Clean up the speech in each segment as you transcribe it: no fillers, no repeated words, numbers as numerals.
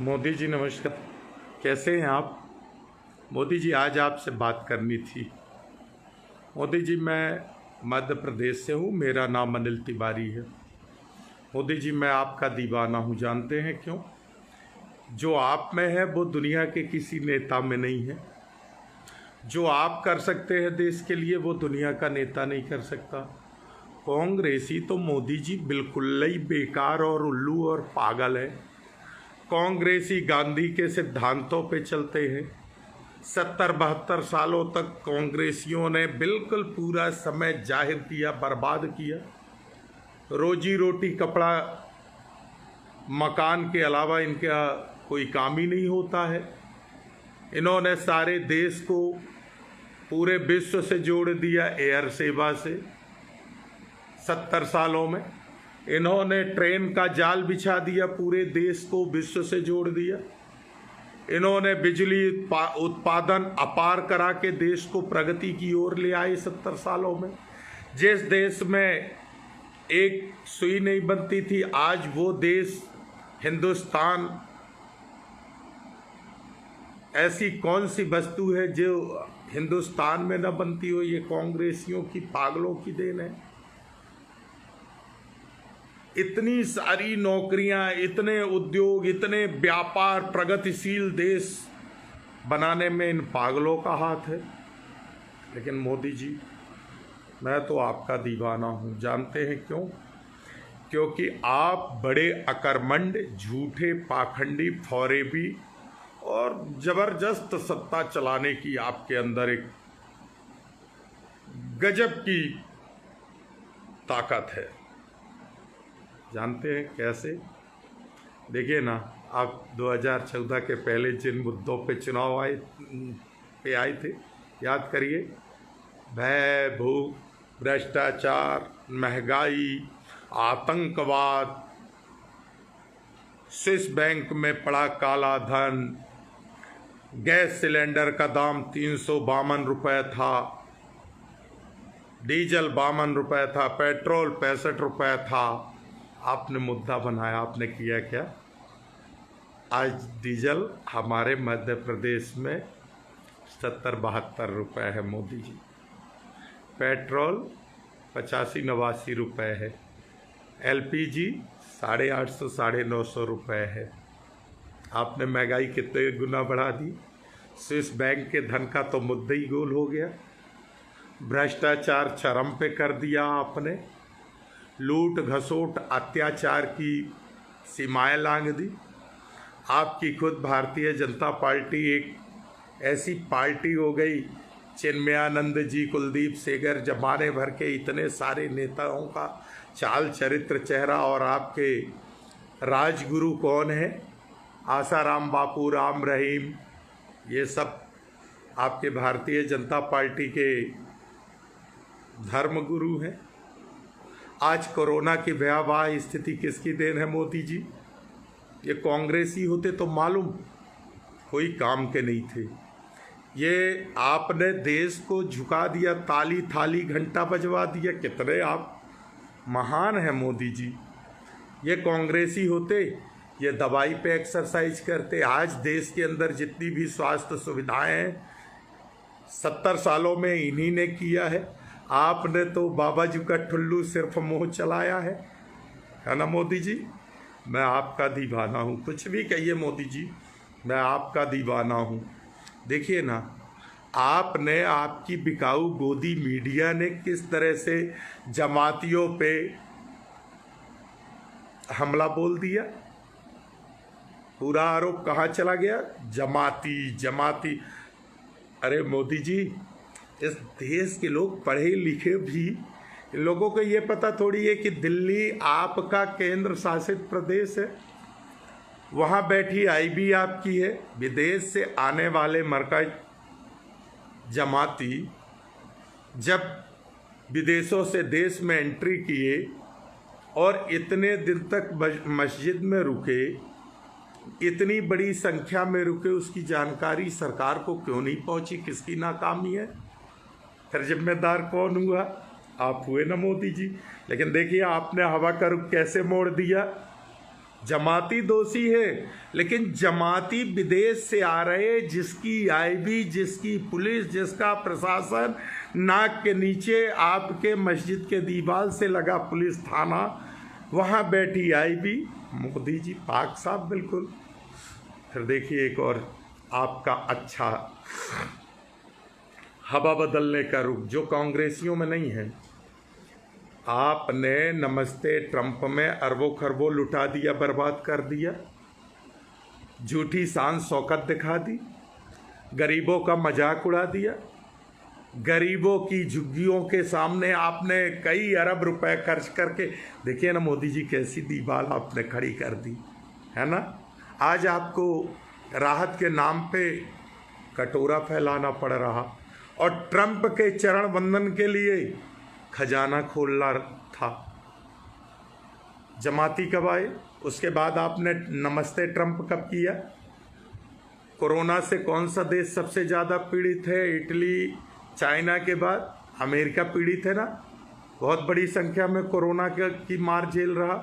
मोदी जी नमस्कार। कैसे हैं आप? मोदी जी आज आपसे बात करनी थी। मोदी जी मैं मध्य प्रदेश से हूँ, मेरा नाम अनिल तिवारी है। मोदी जी मैं आपका दीवाना हूँ, जानते हैं क्यों? जो आप में है वो दुनिया के किसी नेता में नहीं है। जो आप कर सकते हैं देश के लिए वो दुनिया का नेता नहीं कर सकता। कांग्रेसी तो मोदी जी बिल्कुल ही बेकार और उल्लू और पागल है। कांग्रेसी गांधी के सिद्धांतों पे चलते हैं। 70-72 सालों तक कांग्रेसियों ने बिल्कुल पूरा समय जाहिर किया, बर्बाद किया। रोजी रोटी कपड़ा मकान के अलावा इनका कोई काम ही नहीं होता है। इन्होंने सारे देश को पूरे विश्व से जोड़ दिया एयर सेवा से। 70 सालों में इन्होंने ट्रेन का जाल बिछा दिया, पूरे देश को विश्व से जोड़ दिया। इन्होंने बिजली उत्पादन अपार करा के देश को प्रगति की ओर ले आए। 70 सालों में जिस देश में एक सुई नहीं बनती थी, आज वो देश हिंदुस्तान, ऐसी कौन सी वस्तु है जो हिंदुस्तान में न बनती हो? ये कांग्रेसियों की, पागलों की देन है। इतनी सारी नौकरियां, इतने उद्योग, इतने व्यापार, प्रगतिशील देश बनाने में इन पागलों का हाथ है। लेकिन मोदी जी मैं तो आपका दीवाना हूं, जानते हैं क्यों? क्योंकि आप बड़े अकर्मण्य, झूठे, पाखंडी, फौरेबी और जबरदस्त सत्ता चलाने की आपके अंदर एक गजब की ताकत है। जानते हैं कैसे? देखिए ना, आप 2014 के पहले जिन मुद्दों पे चुनाव आए थे, याद करिए। भय, भूख, भ्रष्टाचार, महंगाई, आतंकवाद, स्विस बैंक में पड़ा काला धन, गैस सिलेंडर का दाम 352 रुपये था, डीजल 52 रुपये था, पेट्रोल 65 रुपये था। आपने मुद्दा बनाया, आपने किया क्या? आज डीजल हमारे मध्य प्रदेश में 70-72 रुपये है मोदी जी। पेट्रोल 85-89 रुपये है। एलपीजी 850-950 रुपये है। आपने महंगाई कितने गुना बढ़ा दी। स्विस बैंक के धन का तो मुद्दा ही गोल हो गया। भ्रष्टाचार चरम पे कर दिया आपने। लूट घसोट अत्याचार की सीमाएं लांघ दी। आपकी खुद भारतीय जनता पार्टी एक ऐसी पार्टी हो गई, चिन्मयानंद जी, कुलदीप सेंगर, जमाने भर के इतने सारे नेताओं का चाल चरित्र, चेहरा। और आपके राजगुरु कौन है? आसाराम बापू, राम रहीम, ये सब आपके भारतीय जनता पार्टी के धर्मगुरु हैं। आज कोरोना की भयावह स्थिति किसकी देन है मोदी जी? ये कांग्रेसी होते तो मालूम कोई काम के नहीं थे। ये आपने देश को झुका दिया, ताली थाली घंटा बजवा दिया। कितने आप महान हैं मोदी जी। ये कांग्रेसी होते, ये दवाई पे एक्सरसाइज करते। आज देश के अंदर जितनी भी स्वास्थ्य सुविधाएं हैं 70 सालों में इन्हीं ने किया है। आपने तो बाबा जी का ठुल्लू सिर्फ मुँह चलाया है ना मोदी जी? मैं आपका दीवाना हूँ, कुछ भी कहिए मोदी जी, मैं आपका दीवाना हूँ। देखिए ना, आपने, आपकी बिकाऊ गोदी मीडिया ने किस तरह से जमातियों पे हमला बोल दिया। पूरा आरोप कहाँ चला गया? जमाती जमाती। अरे मोदी जी, इस देश के लोग पढ़े लिखे भी, इन लोगों को ये पता थोड़ी है कि दिल्ली आपका केंद्र शासित प्रदेश है। वहाँ बैठी आईबी आपकी है। विदेश से आने वाले मरकज जमाती जब विदेशों से देश में एंट्री किए और इतने दिन तक मस्जिद में रुके, इतनी बड़ी संख्या में रुके, उसकी जानकारी सरकार को क्यों नहीं पहुंची? किसकी नाकामी है? फिर जिम्मेदार कौन हुआ? आप हुए ना मोदी जी। लेकिन देखिए आपने हवा का रुख कैसे मोड़ दिया। जमाती दोषी है, लेकिन जमाती विदेश से आ रहे, जिसकी आईबी, जिसकी पुलिस, जिसका प्रशासन, नाक के नीचे आपके मस्जिद के दीवार से लगा पुलिस थाना, वहाँ बैठी आईबी, मोदी जी पाक साहब बिल्कुल। फिर देखिए एक और आपका अच्छा हवा बदलने का रुख जो कांग्रेसियों में नहीं है। आपने नमस्ते ट्रंप में अरबों खरबों लुटा दिया, बर्बाद कर दिया, झूठी शान शौकत दिखा दी, गरीबों का मजाक उड़ा दिया, गरीबों की झुग्गियों के सामने आपने कई अरब रुपए खर्च करके, देखिए ना मोदी जी कैसी दीवार आपने खड़ी कर दी है ना। आज आपको राहत के नाम पे कटोरा फैलाना पड़ रहा और ट्रंप के चरण वंदन के लिए खजाना खोलना था। जमाती कब आए? उसके बाद आपने नमस्ते ट्रंप कब किया? कोरोना से कौन सा देश सबसे ज़्यादा पीड़ित है? इटली, चाइना के बाद अमेरिका पीड़ित है ना, बहुत बड़ी संख्या में कोरोना की मार झेल रहा।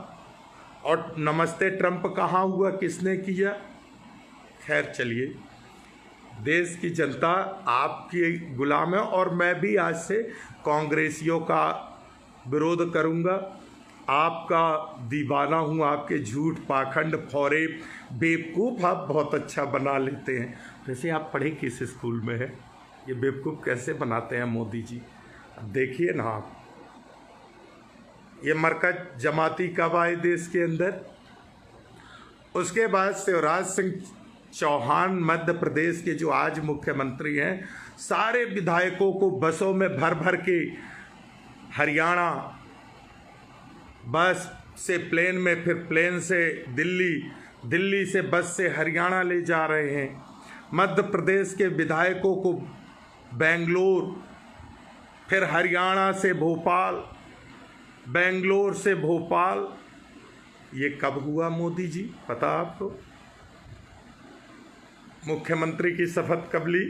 और नमस्ते ट्रंप कहाँ हुआ, किसने किया? खैर चलिए, देश की जनता आपकी गुलाम है और मैं भी आज से कांग्रेसियों का विरोध करूंगा। आपका दीवाना हूँ, आपके झूठ, पाखंड, फौरेब, बेवकूफ़ आप बहुत अच्छा बना लेते हैं। वैसे आप पढ़े किस स्कूल में है? ये बेवकूफ़ कैसे बनाते हैं मोदी जी? देखिए ना आप, ये मरकज जमाती कब आए देश के अंदर? उसके बाद शिवराज सिंह चौहान मध्य प्रदेश के जो आज मुख्यमंत्री हैं, सारे विधायकों को बसों में भर भर के हरियाणा, बस से प्लेन में, फिर प्लेन से दिल्ली, दिल्ली से बस से हरियाणा ले जा रहे हैं। मध्य प्रदेश के विधायकों को बेंगलोर, फिर हरियाणा से भोपाल, बेंगलोर से भोपाल। ये कब हुआ मोदी जी, पता आपको? मुख्यमंत्री की शपथ कब ली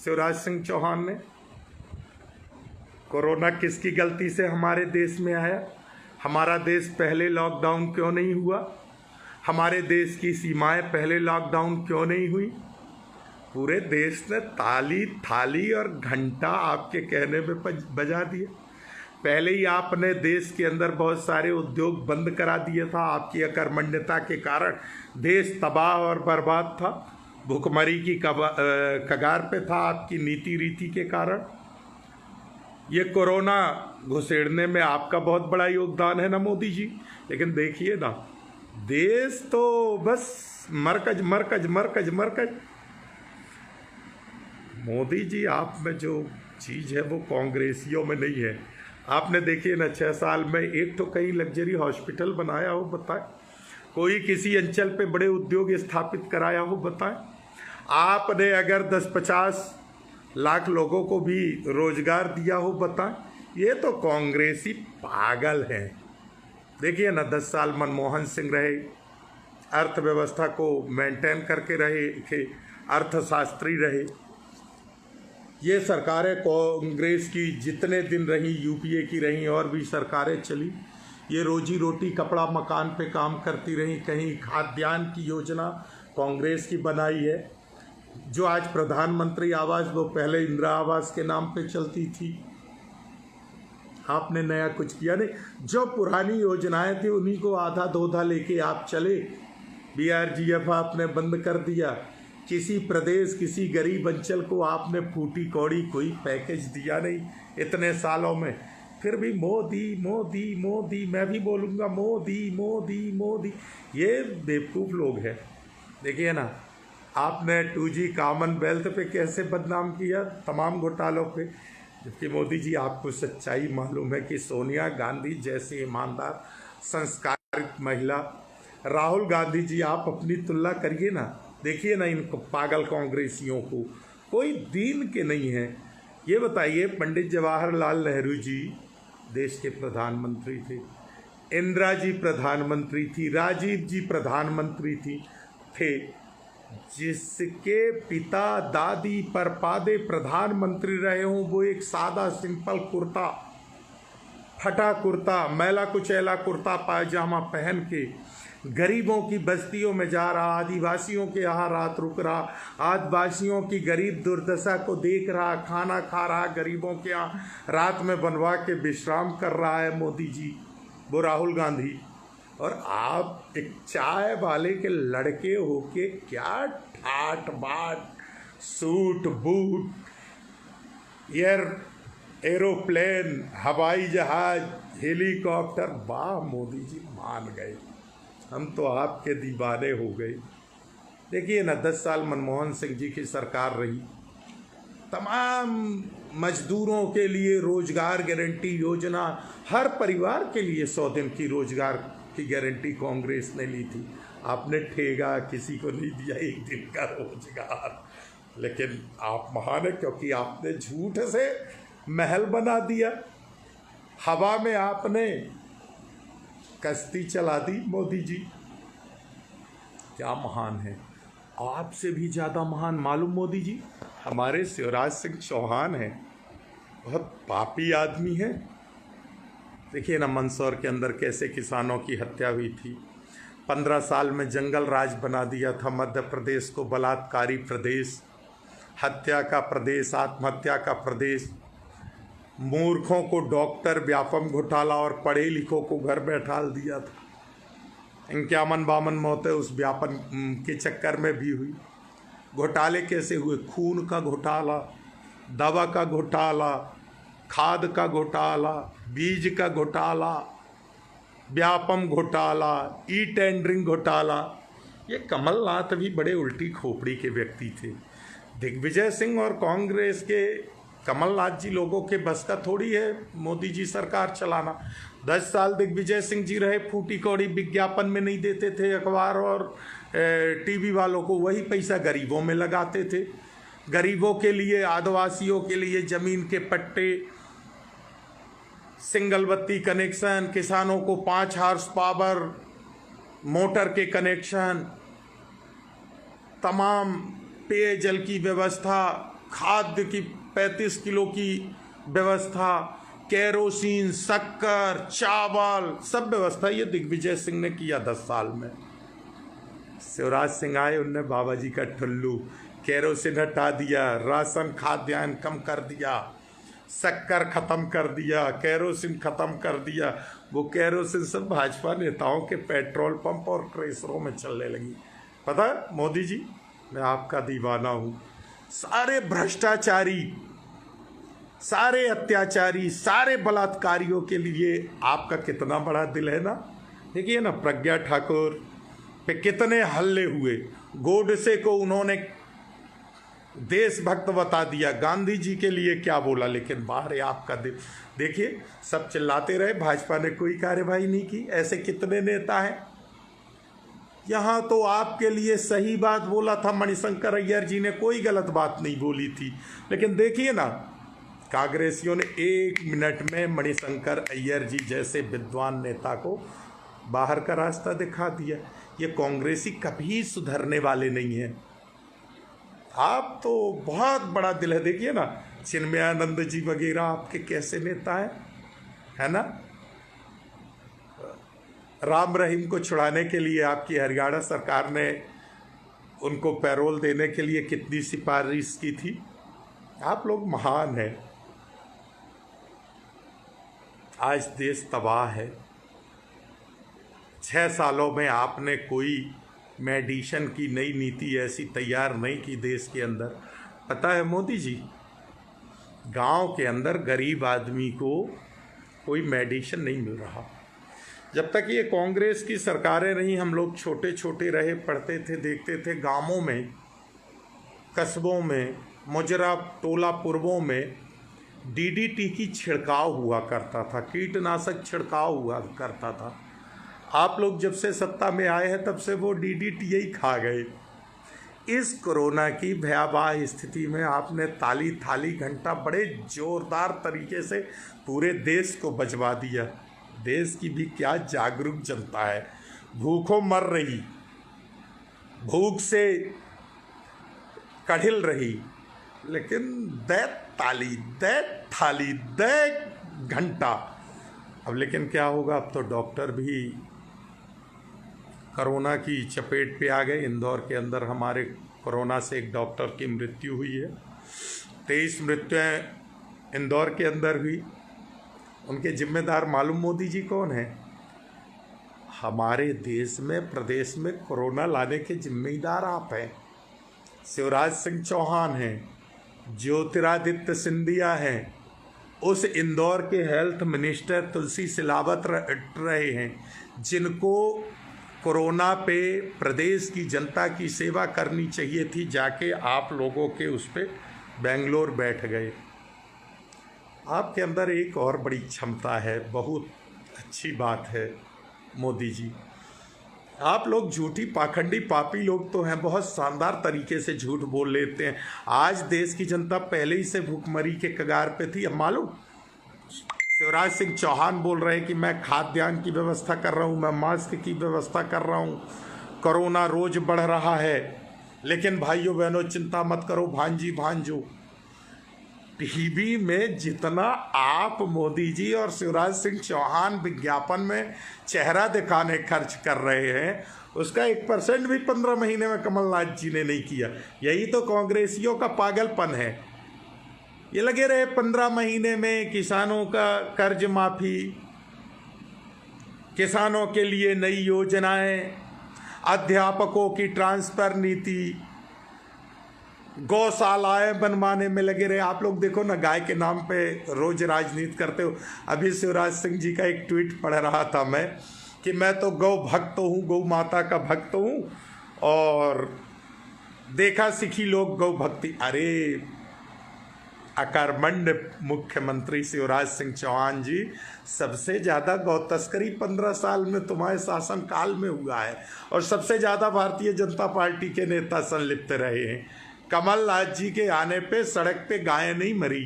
शिवराज सिंह चौहान ने? कोरोना किसकी गलती से हमारे देश में आया? हमारा देश पहले लॉकडाउन क्यों नहीं हुआ? हमारे देश की सीमाएं पहले लॉकडाउन क्यों नहीं हुई? पूरे देश ने ताली, थाली और घंटा आपके कहने पे बजा दिए। पहले ही आपने देश के अंदर बहुत सारे उद्योग बंद करा दिए था। आपकी अकर्मण्यता के कारण देश तबाह और बर्बाद था, भुखमरी की कगार पे था आपकी नीति रीति के कारण। ये कोरोना घुसेड़ने में आपका बहुत बड़ा योगदान है ना मोदी जी। लेकिन देखिए ना, देश तो बस मरकज मरकज मरकज मरकज। मोदी जी, आप में जो चीज़ है वो कांग्रेसियों में नहीं है। आपने देखिए ना, 6 साल में एक तो कहीं लग्जरी हॉस्पिटल बनाया हो बताएं? कोई किसी अंचल पे बड़े उद्योग स्थापित कराया हो बताएं? आपने अगर 10-50 लाख लोगों को भी रोजगार दिया हो बताएं? ये तो कांग्रेसी पागल हैं। देखिए ना, 10 साल मनमोहन सिंह रहे, अर्थव्यवस्था को मेंटेन करके रहे थे, अर्थशास्त्री रहे। ये सरकारें कांग्रेस की जितने दिन रही, यूपीए की रही और भी सरकारें चली, ये रोजी रोटी, कपड़ा, मकान पे काम करती रही। कहीं खाद्यान्न की योजना कांग्रेस की बनाई है। जो आज प्रधानमंत्री आवास, वो पहले इंदिरा आवास के नाम पे चलती थी। आपने नया कुछ किया नहीं। जो पुरानी योजनाएं थी उन्हीं को आधा धोधा लेके आप चले। बीआरजीएफ आपने बंद कर दिया। किसी प्रदेश, किसी गरीब अंचल को आपने फूटी कौड़ी कोई पैकेज दिया नहीं इतने सालों में। फिर भी मोदी मोदी मोदी, मैं भी बोलूँगा मोदी मोदी मोदी। ये बेवकूफ़ लोग हैं। देखिए ना, आपने 2G कॉमनवेल्थ पे कैसे बदनाम किया, तमाम घोटालों पे। जबकि मोदी जी, आपको सच्चाई मालूम है कि सोनिया गांधी जैसी ईमानदार, संस्कारित महिला, राहुल गांधी जी, आप अपनी तुलना करिए ना। देखिए ना, इन पागल कांग्रेसियों को कोई दीन के नहीं है। ये बताइए, पंडित जवाहरलाल नेहरू जी देश के प्रधानमंत्री थे, इंदिरा जी प्रधानमंत्री थी, राजीव जी प्रधानमंत्री थे। जिसके पिता दादी परपादे प्रधानमंत्री रहे हों, वो एक सादा सिंपल कुर्ता, फटा कुर्ता, मैला कुचैला कुर्ता पायजामा पहन के गरीबों की बस्तियों में जा रहा, आदिवासियों के यहाँ रात रुक रहा, आदिवासियों की गरीब दुर्दशा को देख रहा, खाना खा रहा, गरीबों के यहाँ रात में बनवा के विश्राम कर रहा है मोदी जी, वो राहुल गांधी। और आप एक चाय वाले के लड़के होके क्या ठाट बाट, सूट बूट, एरोप्लेन, हवाई जहाज, हेलीकॉप्टर, वाह मोदी जी मान गए, हम तो आपके दीवाने हो गए। देखिए ना, 10 साल मनमोहन सिंह जी की सरकार रही, तमाम मजदूरों के लिए रोजगार गारंटी योजना, हर परिवार के लिए 100 दिन की रोजगार की गारंटी कांग्रेस ने ली थी। आपने ठेगा किसी को नहीं दिया 1 दिन का रोजगार, लेकिन आप महान है क्योंकि आपने झूठ से महल बना दिया, हवा में आपने कश्ती चला दी। मोदी जी क्या महान है, आपसे भी ज़्यादा महान मालूम मोदी जी हमारे शिवराज सिंह चौहान हैं, बहुत पापी आदमी है। देखिए ना, मंदसौर के अंदर कैसे किसानों की हत्या हुई थी, 15 साल में जंगल राज बना दिया था मध्य प्रदेश को, बलात्कारी प्रदेश, हत्या का प्रदेश, आत्महत्या का प्रदेश, मूर्खों को डॉक्टर, व्यापम घोटाला और पढ़े लिखों को घर बैठा दिया था। 51-52 मौतें उस व्यापन के चक्कर में भी हुई। घोटाले कैसे हुए, खून का घोटाला, दवा का घोटाला, खाद का घोटाला, बीज का घोटाला, व्यापम घोटाला, ई टेंडरिंग घोटाला। ये कमलनाथ भी बड़े उल्टी खोपड़ी के व्यक्ति थे। दिग्विजय सिंह और कांग्रेस के कमलनाथ जी लोगों के बस का थोड़ी है मोदी जी सरकार चलाना। 10 साल दिग्विजय सिंह जी रहे, फूटी कौड़ी विज्ञापन में नहीं देते थे अखबार और टीवी वालों को, वही पैसा गरीबों में लगाते थे। गरीबों के लिए, आदिवासियों के लिए ज़मीन के पट्टे, सिंगल बत्ती कनेक्शन, किसानों को 5 हार्स पावर मोटर के कनेक्शन, तमाम पेयजल की व्यवस्था, खाद्य की 35 किलो की व्यवस्था, केरोसिन, शक्कर, चावल, सब व्यवस्था ये दिग्विजय सिंह ने किया 10 साल में। शिवराज सिंह आए, उनने बाबा जी का ठुल्लू, केरोसिन हटा दिया, राशन खाद्यान्न कम कर दिया, शक्कर खत्म कर दिया, केरोसिन खत्म कर दिया। वो केरोसिन सब भाजपा नेताओं के पेट्रोल पंप और क्रेशरों में चलने लगी। पता है मोदी जी, मैं आपका दीवाना हूँ। सारे भ्रष्टाचारी, सारे अत्याचारी, सारे बलात्कारियों के लिए आपका कितना बड़ा दिल है ना। देखिए ना, प्रज्ञा ठाकुर पे कितने हल्ले हुए, गोडसे को उन्होंने देशभक्त बता दिया, गांधी जी के लिए क्या बोला, लेकिन बाहर है आपका दिल। देखिए, सब चिल्लाते रहे, भाजपा ने कोई कार्यवाही नहीं की। ऐसे कितने नेता हैं। यहाँ तो आपके लिए सही बात बोला था मणिशंकर अय्यर जी ने, कोई गलत बात नहीं बोली थी। लेकिन देखिए ना, कांग्रेसियों ने 1 मिनट में मणिशंकर अय्यर जी जैसे विद्वान नेता को बाहर का रास्ता दिखा दिया। ये कांग्रेसी कभी सुधरने वाले नहीं हैं। आप तो बहुत बड़ा दिल है। देखिए ना, चिन्मयानंद जी वगैरह आपके कैसे नेता हैं, है ना। राम रहीम को छुड़ाने के लिए आपकी हरियाणा सरकार ने उनको पैरोल देने के लिए कितनी सिफारिश की थी। आप लोग महान हैं। आज देश तबाह है। 6 सालों में आपने कोई मेडिसिन की नई नीति ऐसी तैयार नहीं की देश के अंदर। पता है मोदी जी, गांव के अंदर गरीब आदमी को कोई मेडिसिन नहीं मिल रहा। जब तक ये कांग्रेस की सरकारें रहीं, हम लोग छोटे छोटे रहे, पढ़ते थे, देखते थे, गांवों में, कस्बों में, मुजरा टोला पूर्वों में डीडीटी की छिड़काव हुआ करता था, कीटनाशक छिड़काव हुआ करता था। आप लोग जब से सत्ता में आए हैं तब से वो डीडीटी ही खा गए। इस कोरोना की भयावह स्थिति में आपने ताली थाली घंटा बड़े जोरदार तरीके से पूरे देश को बचवा दिया। देश की भी क्या जागरूक जनता है, भूखों मर रही, भूख से कढ़िल रही, लेकिन दे ताली, दे थाली, दे घंटा। अब लेकिन क्या होगा, अब तो डॉक्टर भी कोरोना की चपेट पे आ गए। इंदौर के अंदर हमारे कोरोना से एक डॉक्टर की मृत्यु हुई है। 23 मृत्युएं इंदौर के अंदर हुई। उनके जिम्मेदार मालूम मोदी जी कौन है? हमारे देश में, प्रदेश में कोरोना लाने के जिम्मेदार आप हैं। शिवराज सिंह चौहान हैं, ज्योतिरादित्य सिंधिया हैं, उस इंदौर के हेल्थ मिनिस्टर तुलसी सिलावत रहे हैं, जिनको कोरोना पे प्रदेश की जनता की सेवा करनी चाहिए थी, जाके आप लोगों के उस पे बेंगलोर बैठ गए। आपके अंदर एक और बड़ी क्षमता है, बहुत अच्छी बात है मोदी जी। आप लोग झूठी पाखंडी पापी लोग तो हैं, बहुत शानदार तरीके से झूठ बोल लेते हैं। आज देश की जनता पहले ही से भूखमरी के कगार पे थी। अब मालूम शिवराज सिंह चौहान बोल रहे हैं कि मैं खाद्यान्न की व्यवस्था कर रहा हूँ, मैं मास्क की व्यवस्था कर रहा हूँ, कोरोना रोज बढ़ रहा है। लेकिन भाइयों बहनों चिंता मत करो भांजी भांजो, टीवी में जितना आप मोदी जी और शिवराज सिंह चौहान विज्ञापन में चेहरा दिखाने खर्च कर रहे हैं, उसका 1% भी 15 महीने में कमलनाथ जी ने नहीं किया। यही तो कांग्रेसियों का पागलपन है। ये लगे रहे 15 महीने में किसानों का कर्ज माफी, किसानों के लिए नई योजनाएं, अध्यापकों की ट्रांसफर नीति, गौशालाएं बनवाने में लगे रहे। आप लोग देखो ना, गाय के नाम पे रोज राजनीति करते हो। अभी शिवराज सिंह जी का एक ट्वीट पढ़ रहा था मैं कि मैं तो गौ भक्त हूँ, गौ माता का भक्त हूँ, और देखा सीखी लोग गौ भक्ति। अरे अकर्मण्य मुख्यमंत्री शिवराज सिंह चौहान जी, सबसे ज़्यादा गौ तस्करी 15 साल में तुम्हारे शासन काल में हुआ है, और सबसे ज़्यादा भारतीय जनता पार्टी के नेता संलिप्त रहे हैं। कमलनाथ जी के आने पे सड़क पे गायें नहीं मरी,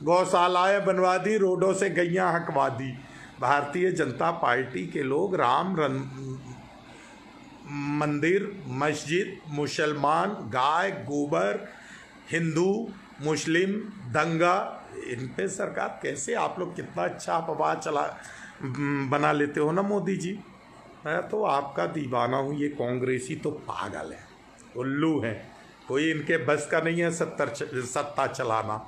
गौशालाएं बनवा दी, रोडों से गैयां हकवा दी। भारतीय जनता पार्टी के लोग राम मंदिर, मस्जिद, मुसलमान, गाय, गोबर, हिंदू, मुस्लिम, दंगा, इन पे सरकार कैसे, आप लोग कितना अच्छा अफवाह बना लेते हो ना मोदी जी। मैं तो आपका दीवाना हूँ। ये कांग्रेसी तो पागल है, उल्लू है, कोई इनके बस का नहीं है सत्ता चलाना।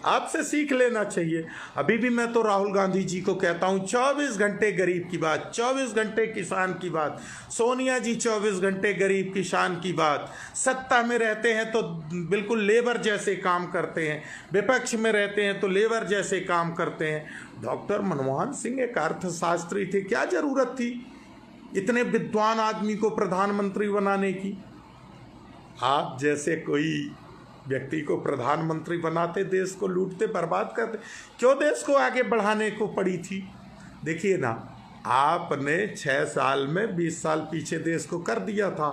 आपसे सीख लेना चाहिए। अभी भी मैं तो राहुल गांधी जी को कहता हूँ, 24 घंटे गरीब की बात, 24 घंटे किसान की बात। सोनिया जी 24 घंटे गरीब किसान की बात। सत्ता में रहते हैं तो बिल्कुल लेबर जैसे काम करते हैं, विपक्ष में रहते हैं तो लेबर जैसे काम करते हैं। डॉक्टर मनमोहन सिंह एक अर्थशास्त्री थे, क्या जरूरत थी इतने विद्वान आदमी को प्रधानमंत्री बनाने की? आप जैसे कोई व्यक्ति को प्रधानमंत्री बनाते, देश को लूटते, बर्बाद करते। क्यों देश को आगे बढ़ाने को पड़ी थी? देखिए ना, आपने 6 साल में 20 साल पीछे देश को कर दिया था।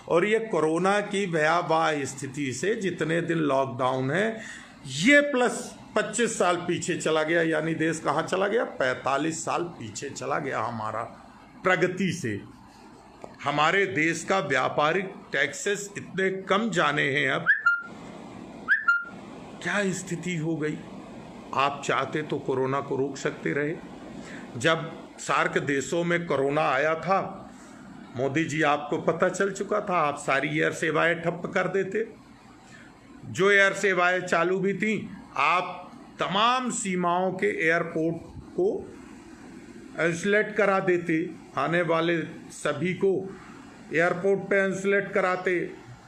और ये कोरोना की भयावह स्थिति से जितने दिन लॉकडाउन है, ये प्लस 25 साल पीछे चला गया। यानी देश कहाँ चला गया? 45 साल पीछे चला गया हमारा प्रगति से। हमारे देश का व्यापारिक टैक्सेस इतने कम जाने हैं अब, क्या स्थिति हो गई। आप चाहते तो कोरोना को रोक सकते रहे। जब सार्क देशों में कोरोना आया था, मोदी जी आपको पता चल चुका था, आप सारी एयर सेवाएं ठप्प कर देते। जो एयर सेवाएं चालू भी थी, आप तमाम सीमाओं के एयरपोर्ट को आइसोलेट करा देते। आने वाले सभी को एयरपोर्ट पे आइसोलेट कराते,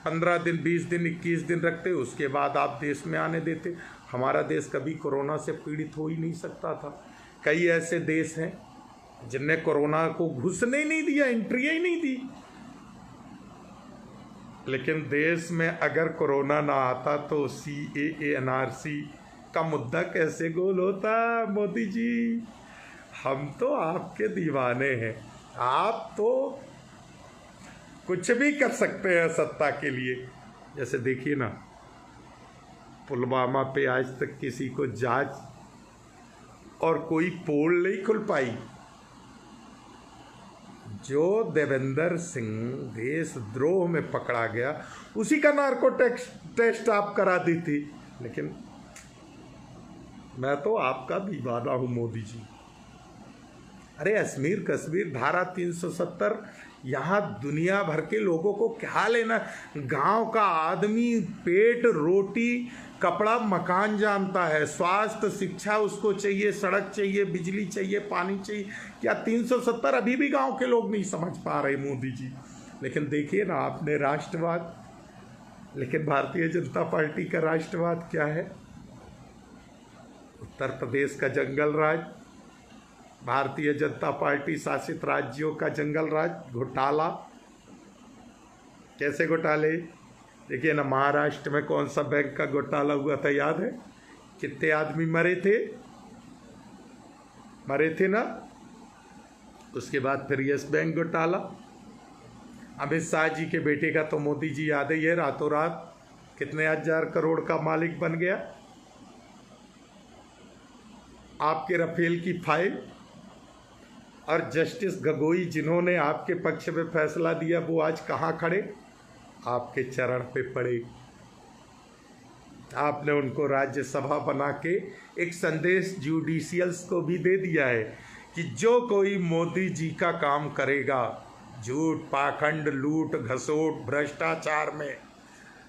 15 दिन, 20 दिन, 21 दिन रखते, उसके बाद आप देश में आने देते। हमारा देश कभी कोरोना से पीड़ित हो ही नहीं सकता था। कई ऐसे देश हैं जिनने कोरोना को घुसने ही नहीं दिया, एंट्री ही नहीं दी। लेकिन देश में अगर कोरोना ना आता तो CAA NRC का मुद्दा कैसे गोल होता? मोदी जी, हम तो आपके दीवाने हैं। आप तो कुछ भी कर सकते हैं सत्ता के लिए। जैसे देखिए ना, पुलवामा पे आज तक किसी को जांच और कोई पोल नहीं खुल पाई। जो देवेंद्र सिंह देशद्रोह में पकड़ा गया, उसी का नार्को टेस्ट आप करा दी थी। लेकिन मैं तो आपका दीवाना हूं मोदी जी। अरे अश्मीर कश्मीर धारा 370, यहाँ दुनिया भर के लोगों को क्या लेना। गांव का आदमी पेट रोटी कपड़ा मकान जानता है, स्वास्थ्य शिक्षा उसको चाहिए, सड़क चाहिए, बिजली चाहिए, पानी चाहिए। क्या 370 अभी भी गांव के लोग नहीं समझ पा रहे मोदी जी। लेकिन देखिए ना, आपने राष्ट्रवाद, लेकिन भारतीय जनता पार्टी का राष्ट्रवाद क्या है? उत्तर प्रदेश का जंगल राज, भारतीय जनता पार्टी शासित राज्यों का जंगल राज, घोटाला। कैसे घोटाले? देखिए ना, महाराष्ट्र में कौन सा बैंक का घोटाला हुआ था याद है? कितने आदमी मरे थे ना। उसके बाद फिर यस बैंक घोटाला। अमित शाह जी के बेटे का तो मोदी जी याद ही है, रातों रात कितने हजार करोड़ का मालिक बन गया। आपके रफेल की फाइल और जस्टिस गगोई जिन्होंने आपके पक्ष में फैसला दिया, वो आज कहाँ खड़े? आपके चरण पे पड़े। आपने उनको राज्यसभा बना के एक संदेश जुडिशियल्स को भी दे दिया है कि जो कोई मोदी जी का काम करेगा, झूठ पाखंड लूट घसोट भ्रष्टाचार में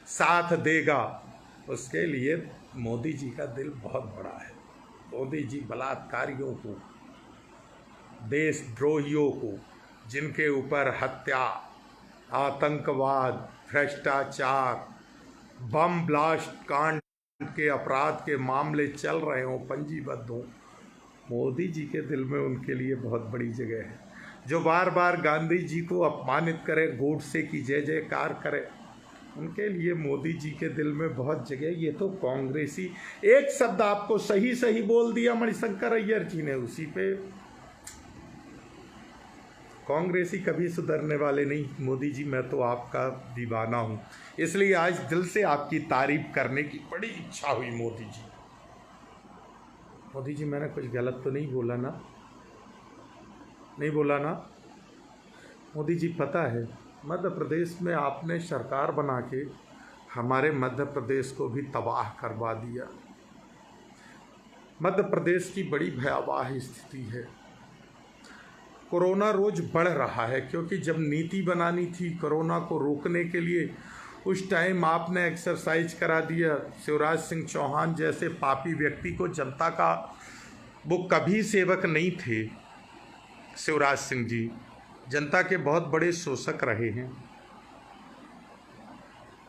साथ देगा, उसके लिए मोदी जी का दिल बहुत बड़ा है। मोदी जी बलात्कारियों को, देशद्रोहियों को, जिनके ऊपर हत्या, आतंकवाद, भ्रष्टाचार, बम ब्लास्ट कांड के अपराध के मामले चल रहे हों, पंजीबद्ध हों, मोदी जी के दिल में उनके लिए बहुत बड़ी जगह है। जो बार बार गांधी जी को अपमानित करे, गोडसे की जय जयकार करे, उनके लिए मोदी जी के दिल में बहुत जगह। ये तो कांग्रेसी, एक शब्द आपको सही सही बोल दिया मणिशंकर अय्यर जी ने, उसी पे कांग्रेसी कभी सुधरने वाले नहीं। मोदी जी, मैं तो आपका दीवाना हूँ, इसलिए आज दिल से आपकी तारीफ करने की बड़ी इच्छा हुई। मोदी जी, मैंने कुछ गलत तो नहीं बोला ना? नहीं बोला ना? मोदी जी, पता है मध्य प्रदेश में आपने सरकार बना के हमारे मध्य प्रदेश को भी तबाह करवा दिया। मध्य प्रदेश की बड़ी भयावह स्थिति है। कोरोना रोज बढ़ रहा है, क्योंकि जब नीति बनानी थी कोरोना को रोकने के लिए, उस टाइम आपने एक्सरसाइज करा दिया। शिवराज सिंह चौहान जैसे पापी व्यक्ति को, जनता का वो कभी सेवक नहीं थे। शिवराज सिंह जी जनता के बहुत बड़े शोषक रहे हैं।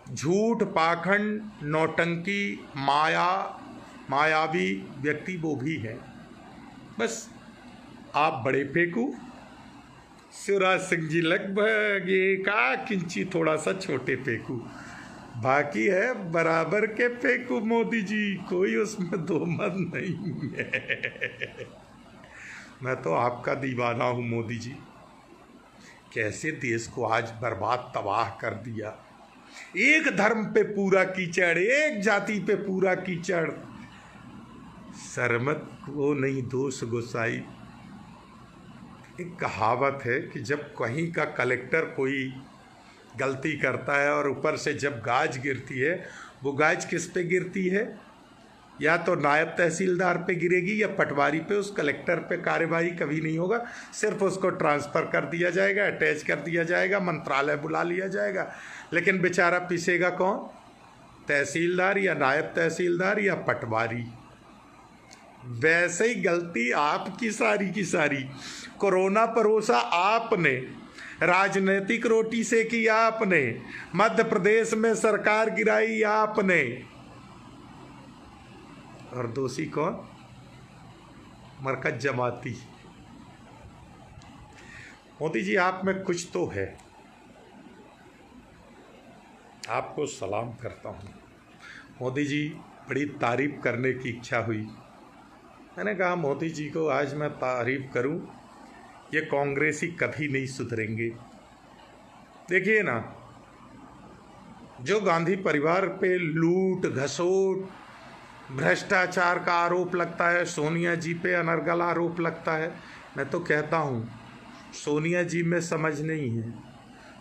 झूठ पाखंड नौटंकी मायावी व्यक्ति वो भी है। बस आप बड़े फेंकू, शिवराज सिंह जी लगभग एक इंची थोड़ा सा छोटे फेंकू, बाकी है बराबर के फेंकू। मोदी जी, कोई उसमें दो मत नहीं है। मैं तो आपका दीवाना हूँ मोदी जी। कैसे देश को आज बर्बाद तबाह कर दिया। एक धर्म पे पूरा कीचड़, एक जाति पे पूरा कीचड़। सरमत को नहीं दोष गोसाई। एक कहावत है कि जब कहीं का कलेक्टर कोई गलती करता है और ऊपर से जब गाज गिरती है, वो गाज किस पे गिरती है? या तो नायब तहसीलदार पे गिरेगी या पटवारी पे। उस कलेक्टर पे कार्यवाही कभी नहीं होगा, सिर्फ उसको ट्रांसफ़र कर दिया जाएगा, अटैच कर दिया जाएगा, मंत्रालय बुला लिया जाएगा। लेकिन बेचारा पिसेगा कौन? तहसीलदार या नायब तहसीलदार या पटवारी। वैसे ही गलती आपकी सारी की सारी। कोरोना परोसा आपने, राजनीतिक रोटी से की आपने, मध्य प्रदेश में सरकार गिराई आपने, और दोषी कौन? मरकज जमाती। मोदी जी, आप में कुछ तो है। आपको सलाम करता हूँ मोदी जी। बड़ी तारीफ करने की इच्छा हुई। मैंने कहा मोदी जी को आज मैं तारीफ करूं, ये कांग्रेसी कभी नहीं सुधरेंगे। देखिए ना, जो गांधी परिवार पे लूट घसोट भ्रष्टाचार का आरोप लगता है, सोनिया जी पे अनर्गल आरोप लगता है, मैं तो कहता हूँ सोनिया जी में समझ नहीं है।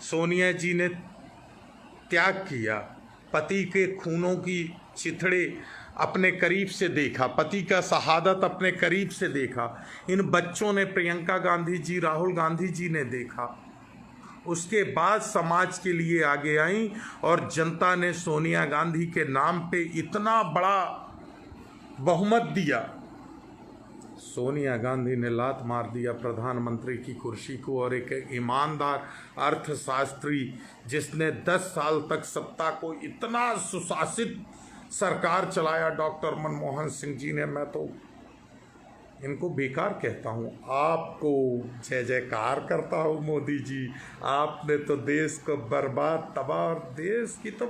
सोनिया जी ने त्याग किया, पति के खूनों की चिथड़े अपने करीब से देखा, पति का शहादत अपने करीब से देखा। इन बच्चों ने, प्रियंका गांधी जी, राहुल गांधी जी ने देखा। उसके बाद समाज के लिए आगे आई और जनता ने सोनिया गांधी के नाम पे इतना बड़ा बहुमत दिया। सोनिया गांधी ने लात मार दिया प्रधानमंत्री की कुर्सी को, और एक ईमानदार अर्थशास्त्री जिसने 10 साल तक सत्ता को इतना सुशासित सरकार चलाया, डॉक्टर मनमोहन सिंह जी ने, मैं तो इनको बेकार कहता हूँ। आपको जय जयकार करता हूँ मोदी जी, आपने तो देश को बर्बाद, तबाह, और देश की तो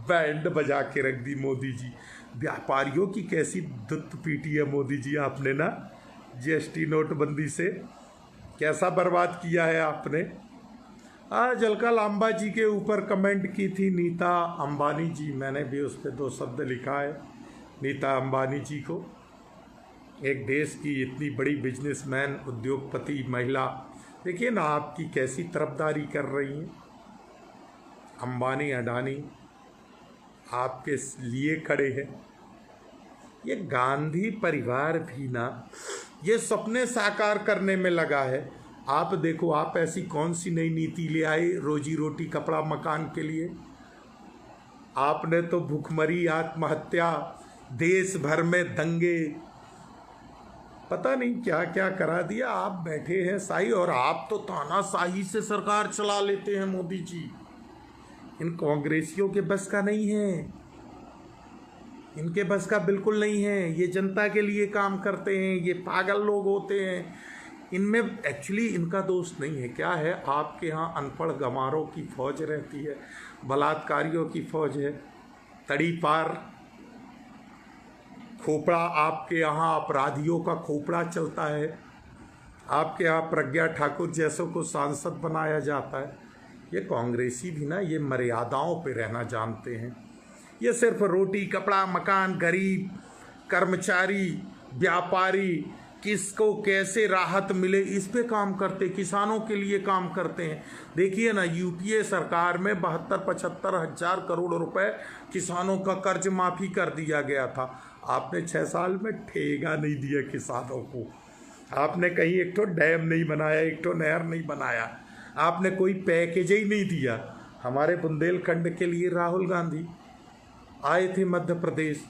बैंड बजा के रख दी मोदी जी। व्यापारियों की कैसी दुत्त पीटी है मोदी जी आपने ना, जीएसटी नोटबंदी से कैसा बर्बाद किया है आपने। आज अलका लांबा जी के ऊपर कमेंट की थी नीता अंबानी जी, मैंने भी उस पर 2 शब्द लिखा है। नीता अंबानी जी को, एक देश की इतनी बड़ी बिजनेसमैन, उद्योगपति महिला, देखिए ना आपकी कैसी तरफदारी कर रही हैं। अंबानी अडानी आपके लिए खड़े हैं। ये गांधी परिवार भी ना ये सपने साकार करने में लगा है। आप देखो, आप ऐसी कौन सी नई नीति ले आए रोजी रोटी, कपड़ा, मकान के लिए। आपने तो भूखमरी, आत्महत्या, देश भर में दंगे, पता नहीं क्या क्या करा दिया। आप बैठे हैं शाही, और आप तो तानाशाही से सरकार चला लेते हैं मोदी जी। इन कांग्रेसियों के बस का नहीं है, इनके बस का बिल्कुल नहीं है। ये जनता के लिए काम करते हैं, ये पागल लोग होते हैं। इनमें एक्चुअली इनका दोष नहीं है। क्या है, आपके यहाँ अनपढ़ गंवारों की फौज रहती है, बलात्कारियों की फौज है, तड़ी पार खोपड़ा, आपके यहाँ अपराधियों का खोपड़ा चलता है। आपके यहाँ प्रज्ञा ठाकुर जैसों को सांसद बनाया जाता है। ये कांग्रेसी भी ना ये मर्यादाओं पे रहना जानते हैं। ये सिर्फ रोटी, कपड़ा, मकान, गरीब, कर्मचारी, व्यापारी, किसको कैसे राहत मिले, इस पे काम करते, किसानों के लिए काम करते हैं। देखिए ना, यूपीए सरकार में 72-75 हजार करोड़ रुपए किसानों का कर्ज माफ़ी कर दिया गया था। आपने 6 साल में ठेगा नहीं दिया किसानों को। आपने कहीं एक तो डैम नहीं बनाया, एक तो नहर नहीं बनाया, आपने कोई पैकेज ही नहीं दिया। हमारे बुंदेलखंड के लिए राहुल गांधी आए थे मध्य प्रदेश,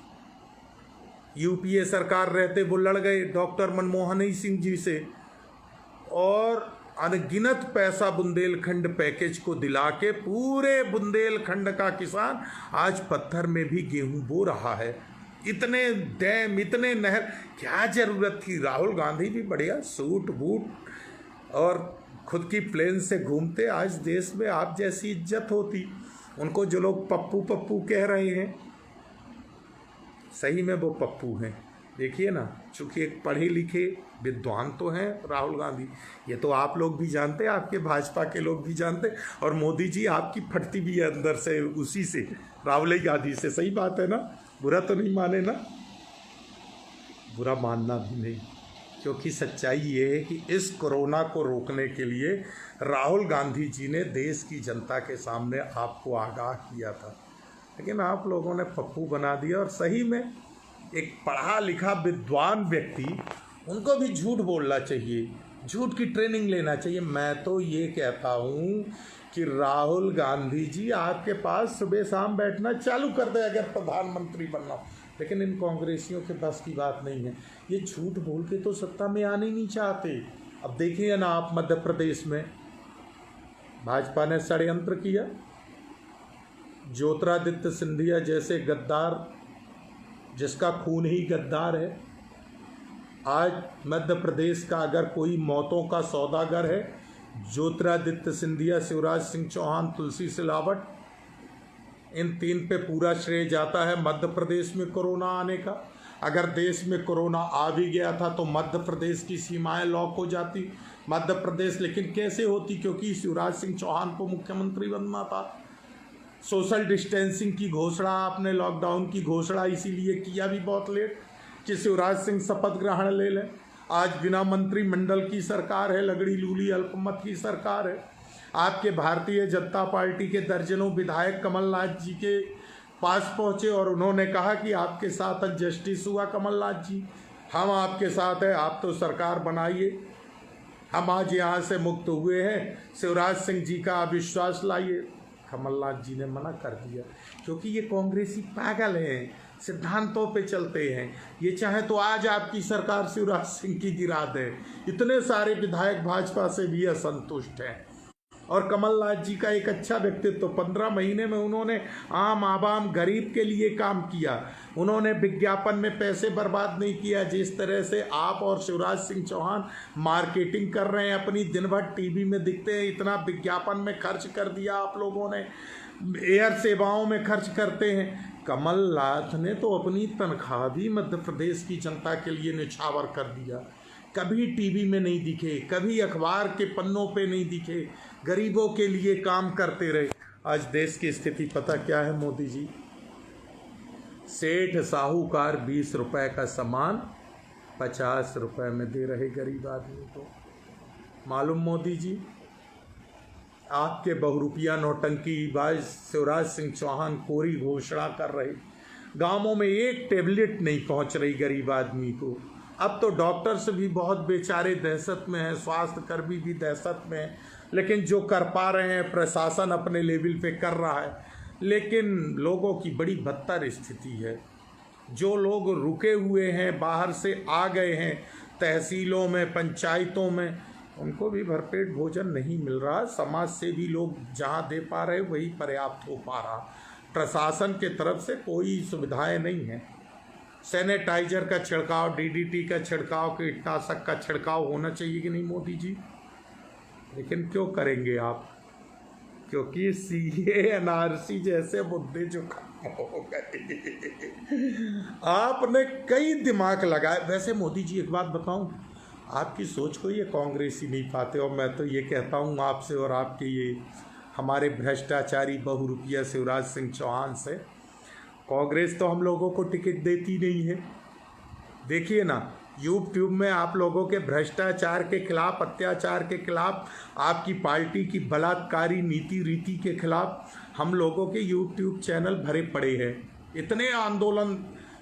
यूपीए सरकार रहते वो लड़ गए डॉक्टर मनमोहन सिंह जी से, और अनगिनत पैसा बुंदेलखंड पैकेज को दिला के पूरे बुंदेलखंड का किसान आज पत्थर में भी गेहूं बो रहा है। इतने डैम, इतने नहर, क्या ज़रूरत थी। राहुल गांधी भी बढ़िया सूट बूट और खुद की प्लेन से घूमते, आज देश में आप जैसी इज्जत होती। उनको जो लोग पप्पू पप्पू कह रहे हैं, सही में वो पप्पू हैं। देखिए ना, चूँकि एक पढ़े लिखे विद्वान तो हैं राहुल गांधी, ये तो आप लोग भी जानते, आपके भाजपा के लोग भी जानते, और मोदी जी आपकी फटती भी है अंदर से, उसी से, राहुल गांधी से। सही बात है ना, बुरा तो नहीं माने ना, बुरा मानना भी नहीं, क्योंकि सच्चाई ये है कि इस कोरोना को रोकने के लिए राहुल गांधी जी ने देश की जनता के सामने आपको आगाह किया था, लेकिन आप लोगों ने पप्पू बना दिया। और सही में एक पढ़ा लिखा विद्वान व्यक्ति, उनको भी झूठ बोलना चाहिए, झूठ की ट्रेनिंग लेना चाहिए। मैं तो ये कहता हूँ कि राहुल गांधी जी आपके पास सुबह शाम बैठना चालू कर दे अगर प्रधानमंत्री बनना, लेकिन इन कांग्रेसियों के पास की बात नहीं है। ये झूठ बोल के तो सत्ता में आने ही नहीं चाहते। अब देखिए ना, आप मध्य प्रदेश में भाजपा ने षड्यंत्र किया, ज्योतिरादित्य सिंधिया जैसे गद्दार, जिसका खून ही गद्दार है, आज मध्य प्रदेश का अगर कोई मौतों का सौदागर है, ज्योतिरादित्य सिंधिया, शिवराज सिंह चौहान, तुलसी सिलावट, इन 3 पे पूरा श्रेय जाता है मध्य प्रदेश में कोरोना आने का। अगर देश में कोरोना आ भी गया था तो मध्य प्रदेश की सीमाएं लॉक हो जाती मध्य प्रदेश, लेकिन कैसे होती, क्योंकि शिवराज सिंह चौहान को मुख्यमंत्री बनना था। सोशल डिस्टेंसिंग की घोषणा आपने, लॉकडाउन की घोषणा इसीलिए किया भी बहुत लेट कि शिवराज सिंह शपथ ग्रहण ले लें। आज बिना मंत्रिमंडल की सरकार है, लगड़ी लूली अल्पमत की सरकार है। आपके भारतीय जनता पार्टी के दर्जनों विधायक कमलनाथ जी के पास पहुंचे और उन्होंने कहा कि आपके साथ अनजस्टिस हुआ कमलनाथ जी, हम आपके साथ हैं, आप तो सरकार बनाइए, हम आज यहाँ से मुक्त हुए हैं, शिवराज सिंह जी का अविश्वास लाइए। कमलनाथ जी ने मना कर दिया, क्योंकि ये कांग्रेसी पागल हैं, सिद्धांतों पे चलते हैं। ये चाहे तो आज आपकी सरकार शिवराज सिंह की गिरा दे, इतने सारे विधायक भाजपा से भी असंतुष्ट हैं। और कमलनाथ जी का एक अच्छा व्यक्तित्व, 15 महीने में उन्होंने आम आवाम गरीब के लिए काम किया, उन्होंने विज्ञापन में पैसे बर्बाद नहीं किया। जिस तरह से आप और शिवराज सिंह चौहान मार्केटिंग कर रहे हैं अपनी, दिन भर टीवी में दिखते हैं, इतना विज्ञापन में खर्च कर दिया आप लोगों ने, एयर सेवाओं में खर्च करते हैं। कमलनाथ ने तो अपनी तनख्वाह भी मध्य प्रदेश की जनता के लिए निछावर कर दिया, कभी टीवी में नहीं दिखे, कभी अखबार के पन्नों पे नहीं दिखे, गरीबों के लिए काम करते रहे। आज देश की स्थिति पता क्या है मोदी जी? सेठ साहूकार 20 रुपए का सामान 50 रुपए में दे रहे गरीब आदमी को। मालूम मोदी जी, आपके बहुरुपिया नौटंकी बाज शिवराज सिंह चौहान कोरी घोषणा कर रहे, गांवों में एक टेबलेट नहीं पहुंच रही गरीब आदमी को। अब तो डॉक्टर्स भी बहुत बेचारे दहशत में हैं, स्वास्थ्य कर्मी भी दहशत में हैं, लेकिन जो कर पा रहे हैं प्रशासन अपने लेवल पे कर रहा है, लेकिन लोगों की बड़ी बदतर स्थिति है। जो लोग रुके हुए हैं, बाहर से आ गए हैं, तहसीलों में, पंचायतों में, उनको भी भरपेट भोजन नहीं मिल रहा। समाज से भी लोग जहाँ दे पा रहे वही पर्याप्त हो पा रहा। प्रशासन के तरफ से कोई सुविधाएं नहीं है। सैनिटाइजर का छिड़काव, डीडीटी का छिड़काव, कीटनाशक का छिड़काव होना चाहिए कि नहीं मोदी जी? लेकिन क्यों करेंगे आप? क्योंकि सीए एनआरसी जैसे मुद्दे जो खत्म हो गए। आपने कई दिमाग लगाए। वैसे मोदी जी एक बात बताऊं, आपकी सोच को ये कांग्रेसी नहीं पाते, और मैं तो ये कहता हूं आपसे और आपके ये हमारे भ्रष्टाचारी बहुरुपिया शिवराज सिंह चौहान से, कांग्रेस तो हम लोगों को टिकट देती नहीं है। देखिए ना, यूट्यूब में आप लोगों के भ्रष्टाचार के खिलाफ, अत्याचार के खिलाफ, आपकी पार्टी की बलात्कारी नीति रीति के खिलाफ हम लोगों के यूट्यूब चैनल भरे पड़े हैं। इतने आंदोलन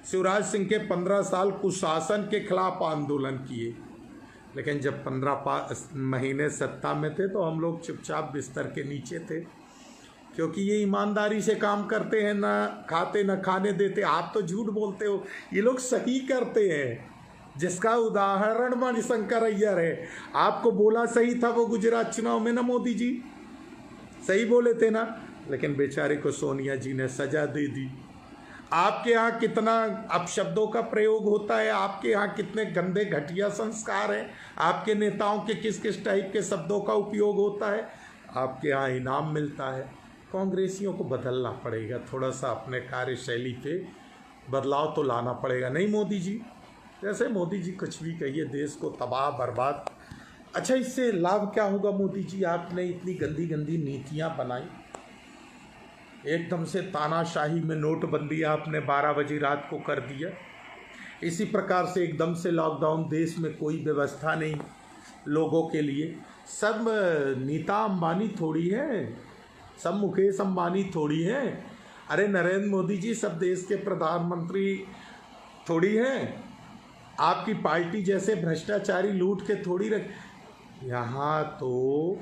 शिवराज सिंह के 15 साल कुशासन के खिलाफ आंदोलन किए, लेकिन जब 15 महीने सत्ता में थे तो हम लोग चुपचाप बिस्तर के नीचे थे, क्योंकि ये ईमानदारी से काम करते हैं, ना खाते ना खाने देते। आप तो झूठ बोलते हो, ये लोग सही करते हैं, जिसका उदाहरण मणिशंकर अय्यर है। आपको बोला सही था वो गुजरात चुनाव में ना मोदी जी, सही बोले थे ना, लेकिन बेचारे को सोनिया जी ने सजा दे दी। आपके यहाँ कितना अपशब्दों का प्रयोग होता है, आपके यहाँ कितने गंदे घटिया संस्कार हैं, आपके नेताओं के किस किस टाइप के शब्दों का उपयोग होता है, आपके यहाँ इनाम मिलता है। कांग्रेसियों को बदलना पड़ेगा, थोड़ा सा अपने कार्यशैली पे बदलाव तो लाना पड़ेगा, नहीं मोदी जी? जैसे मोदी जी कुछ भी कहिए, देश को तबाह बर्बाद। अच्छा, इससे लाभ क्या होगा मोदी जी? आपने इतनी गंदी गंदी नीतियाँ बनाई, एकदम से तानाशाही में नोटबंदी आपने 12 बजे रात को कर दिया। इसी प्रकार से एकदम से लॉकडाउन, देश में कोई व्यवस्था नहीं लोगों के लिए। सब नीता अंबानी थोड़ी है, सब मुकेश अंबानी थोड़ी है। अरे नरेंद्र मोदी जी सब देश के प्रधानमंत्री थोड़ी हैं। आपकी पार्टी जैसे भ्रष्टाचारी लूट के थोड़ी रख। यहाँ तो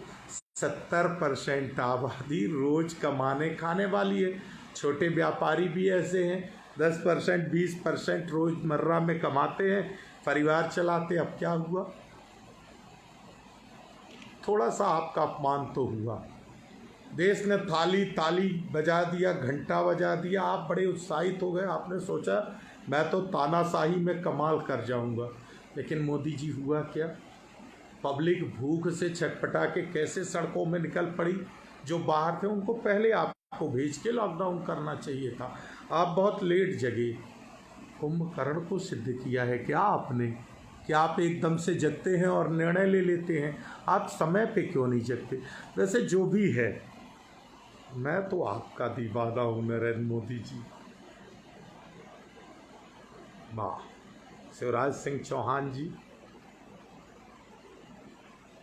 70% आबादी रोज कमाने खाने वाली है। छोटे व्यापारी भी ऐसे हैं, 10% 20% रोजमर्रा में कमाते हैं, परिवार चलाते। अब क्या हुआ? थोड़ा सा आपका अपमान तो हुआ। देश ने ताली बजा दिया, घंटा बजा दिया, आप बड़े उत्साहित हो गए। आपने सोचा मैं तो तानाशाही में कमाल कर जाऊंगा। लेकिन मोदी जी हुआ क्या? पब्लिक भूख से छटपटा के कैसे सड़कों में निकल पड़ी। जो बाहर थे उनको पहले आपको भेज के लॉकडाउन करना चाहिए था। आप बहुत लेट जगे। कुंभकर्ण को सिद्ध किया है क्या आपने कि आप एकदम से जगते हैं और निर्णय ले लेते हैं? आप समय पे क्यों नहीं जगते? वैसे जो भी है, मैं तो आपका दीवाना हूँ नरेंद्र मोदी जी। वाह शिवराज सिंह चौहान जी,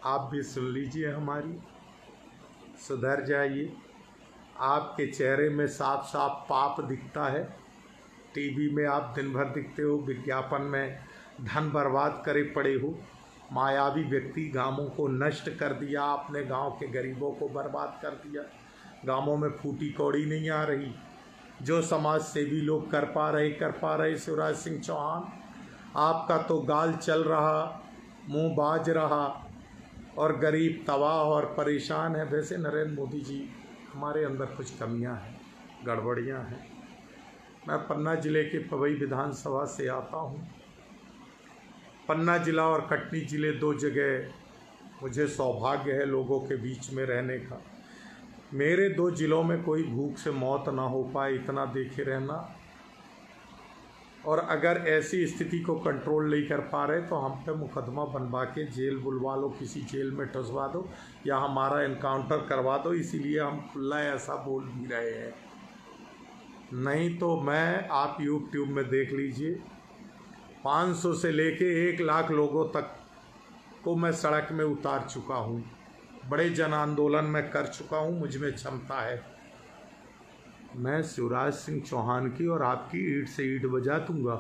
आप भी सुन लीजिए हमारी, सुधर जाइए। आपके चेहरे में साफ साफ पाप दिखता है। टीवी में आप दिन भर दिखते हो, विज्ञापन में धन बर्बाद करे पड़े हो। मायावी व्यक्ति गांवों को नष्ट कर दिया, आपने गांव के गरीबों को बर्बाद कर दिया। गांवों में फूटी कौड़ी नहीं आ रही। जो समाज सेवी लोग कर पा रहे शिवराज सिंह चौहान, आपका तो गाल चल रहा, मुंह बाज रहा और गरीब तबाह और परेशान है। वैसे नरेंद्र मोदी जी, हमारे अंदर कुछ कमियां हैं, गड़बड़ियां हैं। मैं पन्ना ज़िले के पवई विधानसभा से आता हूं। पन्ना ज़िला और कटनी ज़िले 2 जगह मुझे सौभाग्य है लोगों के बीच में रहने का। मेरे 2 ज़िलों में कोई भूख से मौत ना हो पाए, इतना देखे रहना। और अगर ऐसी स्थिति को कंट्रोल नहीं कर पा रहे तो हम पे मुकदमा बनवा के जेल बुलवा लो, किसी जेल में ठुसवा दो या हमारा इनकाउंटर करवा दो। इसीलिए हम खुला ऐसा बोल भी रहे हैं। नहीं तो मैं, आप यूट्यूब में देख लीजिए, 500 से लेके 1 लाख लोगों तक को मैं सड़क में उतार चुका हूँ। बड़े जन आंदोलन में कर चुका हूँ, मुझ में क्षमता है। मैं शिवराज सिंह चौहान की और आपकी ईंट से ईंट बजा दूंगा,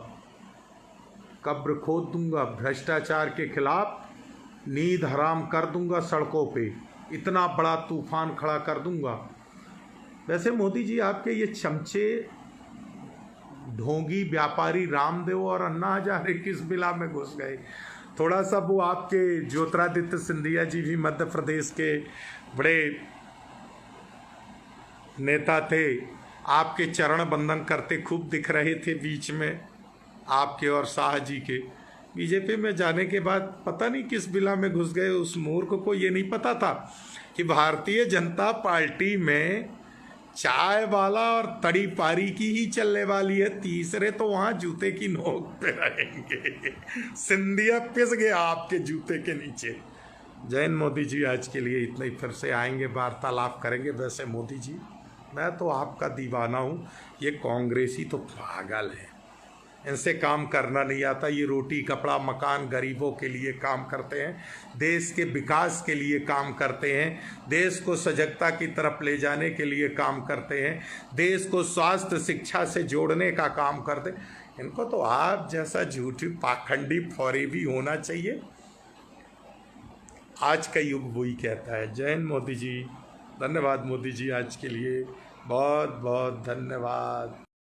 कब्र खोद दूंगा, भ्रष्टाचार के खिलाफ नींद हराम कर दूंगा सड़कों पे, इतना बड़ा तूफान खड़ा कर दूंगा। वैसे मोदी जी, आपके ये चमचे ढोंगी व्यापारी रामदेव और अन्ना हजारे किस बिला में घुस गए? थोड़ा सा वो आपके ज्योतिरादित्य सिंधिया जी भी मध्य प्रदेश के बड़े नेता थे, आपके चरण बंदन करते खूब दिख रहे थे बीच में, आपके और शाह जी के। बीजेपी में जाने के बाद पता नहीं किस बिला में घुस गए। उस मूर्ख को ये नहीं पता था कि भारतीय जनता पार्टी में चाय वाला और तड़ी पारी की ही चलने वाली है, तीसरे तो वहाँ जूते की नोक पे रहेंगे। सिंधिया पिस गया आपके जूते के नीचे। जय हिंद मोदी जी, आज के लिए इतना ही। फिर से आएंगे, वार्तालाप करेंगे। वैसे मोदी जी, मैं तो आपका दीवाना हूँ। ये कांग्रेसी तो पागल है, इनसे काम करना नहीं आता। ये रोटी कपड़ा मकान गरीबों के लिए काम करते हैं, देश के विकास के लिए काम करते हैं, देश को सजगता की तरफ ले जाने के लिए काम करते हैं, देश को स्वास्थ्य शिक्षा से जोड़ने का काम करते हैं। इनको तो आप जैसा झूठी पाखंडी फौरी भी होना चाहिए। आज का युग वही कहता है। जय हिंद मोदी जी, धन्यवाद मोदी जी, आज के लिए बहुत बहुत धन्यवाद।